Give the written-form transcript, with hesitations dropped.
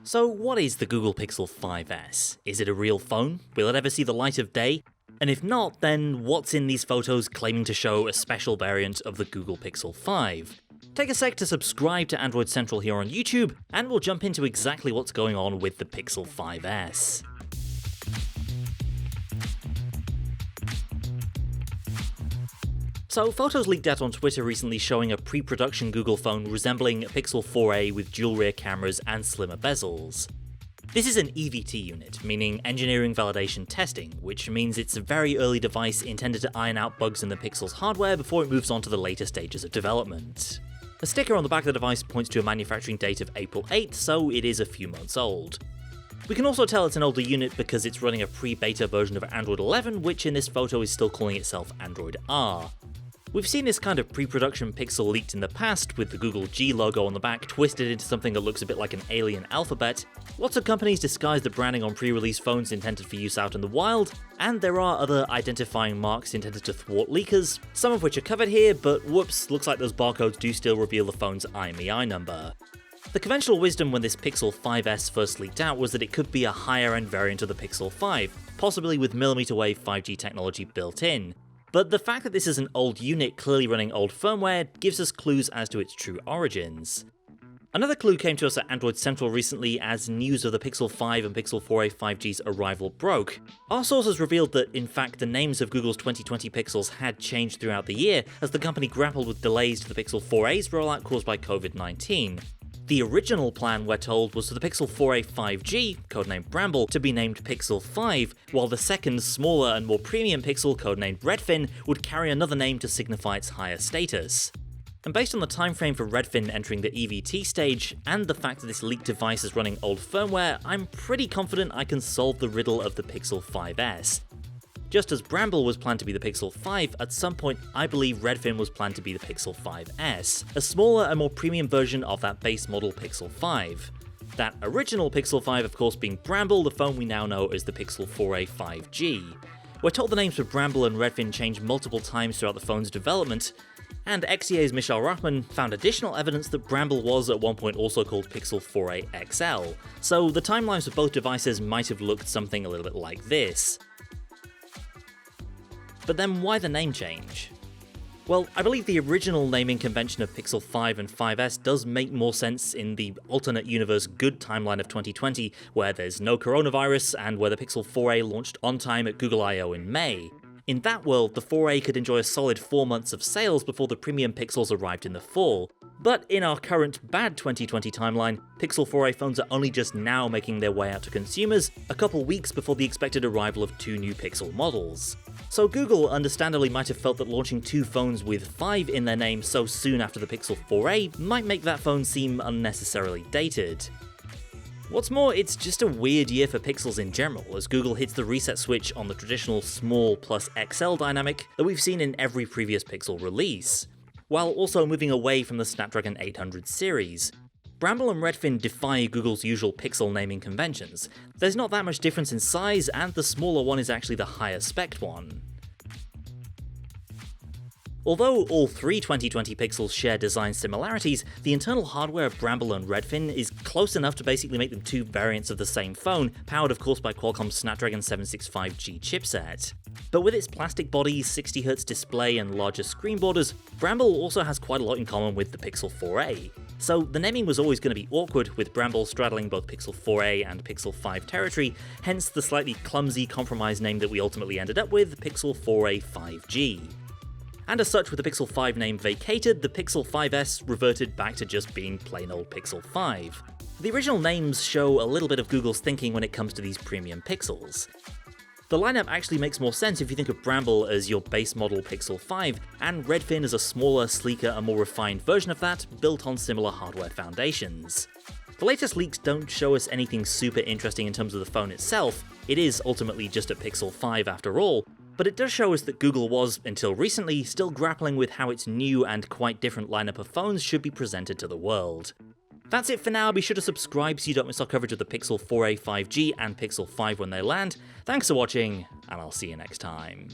So what is the Google Pixel 5S? Is it a real phone? Will it ever see the light of day? And if not, then what's in these photos claiming to show a special variant of the Google Pixel 5? Take a sec to subscribe to Android Central here on YouTube, and we'll jump into exactly what's going on with the Pixel 5S. So, photos leaked out on Twitter recently showing a pre-production Google phone resembling a Pixel 4a with dual rear cameras and slimmer bezels. This is an EVT unit, meaning Engineering Validation Testing, which means it's a very early device intended to iron out bugs in the Pixel's hardware before it moves on to the later stages of development. A sticker on the back of the device points to a manufacturing date of April 8th, so it is a few months old. We can also tell it's an older unit because it's running a pre-beta version of Android 11, which in this photo is still calling itself Android R. We've seen this kind of pre-production Pixel leaked in the past, with the Google G logo on the back twisted into something that looks a bit like an alien alphabet. Lots of companies disguise the branding on pre-release phones intended for use out in the wild, and there are other identifying marks intended to thwart leakers, some of which are covered here, but whoops, looks like those barcodes do still reveal the phone's IMEI number. The conventional wisdom when this Pixel 5S first leaked out was that it could be a higher-end variant of the Pixel 5, possibly with millimeter wave 5G technology built in. But the fact that this is an old unit clearly running old firmware gives us clues as to its true origins. Another clue came to us at Android Central recently as news of the Pixel 5 and Pixel 4a 5G's arrival broke. Our sources revealed that, in fact, the names of Google's 2020 Pixels had changed throughout the year as the company grappled with delays to the Pixel 4a's rollout caused by COVID-19. The original plan, we're told, was for the Pixel 4a 5G, codenamed Bramble, to be named Pixel 5, while the second, smaller and more premium Pixel, codenamed Redfin, would carry another name to signify its higher status. And based on the timeframe for Redfin entering the EVT stage, and the fact that this leaked device is running old firmware, I'm pretty confident I can solve the riddle of the Pixel 5S. Just as Bramble was planned to be the Pixel 5, at some point I believe Redfin was planned to be the Pixel 5S, a smaller and more premium version of that base model Pixel 5. That original Pixel 5 of course being Bramble, the phone we now know as the Pixel 4a 5G. We're told the names for Bramble and Redfin changed multiple times throughout the phone's development, and XEA's Michel Rachman found additional evidence that Bramble was at one point also called Pixel 4a XL, so the timelines of both devices might have looked something a little bit like this. But then why the name change? Well, I believe the original naming convention of Pixel 5 and 5S does make more sense in the alternate universe good timeline of 2020, where there's no coronavirus and where the Pixel 4a launched on time at Google I/O in May. In that world, the 4a could enjoy a solid 4 months of sales before the premium Pixels arrived in the fall. But in our current bad 2020 timeline, Pixel 4a phones are only just now making their way out to consumers, a couple weeks before the expected arrival of two new Pixel models. So Google understandably might have felt that launching two phones with 5 in their name so soon after the Pixel 4a might make that phone seem unnecessarily dated. What's more, it's just a weird year for Pixels in general, as Google hits the reset switch on the traditional small plus XL dynamic that we've seen in every previous Pixel release, while also moving away from the Snapdragon 800 series. Bramble and Redfin defy Google's usual Pixel naming conventions. There's not that much difference in size, and the smaller one is actually the higher spec one. Although all three 2020 Pixels share design similarities, the internal hardware of Bramble and Redfin is close enough to basically make them two variants of the same phone, powered of course by Qualcomm's Snapdragon 765G chipset. But with its plastic body, 60Hz display and larger screen borders, Bramble also has quite a lot in common with the Pixel 4a. So the naming was always going to be awkward, with Bramble straddling both Pixel 4a and Pixel 5 territory, hence the slightly clumsy compromise name that we ultimately ended up with, Pixel 4a 5G. And as such, with the Pixel 5 name vacated, the Pixel 5S reverted back to just being plain old Pixel 5. The original names show a little bit of Google's thinking when it comes to these premium Pixels. The lineup actually makes more sense if you think of Bramble as your base model Pixel 5, and Redfin as a smaller, sleeker and more refined version of that, built on similar hardware foundations. The latest leaks don't show us anything super interesting in terms of the phone itself. It is ultimately just a Pixel 5 after all, but it does show us that Google was, until recently, still grappling with how its new and quite different lineup of phones should be presented to the world. That's it for now. Be sure to subscribe so you don't miss our coverage of the Pixel 4a 5G and Pixel 5 when they land. Thanks for watching, and I'll see you next time.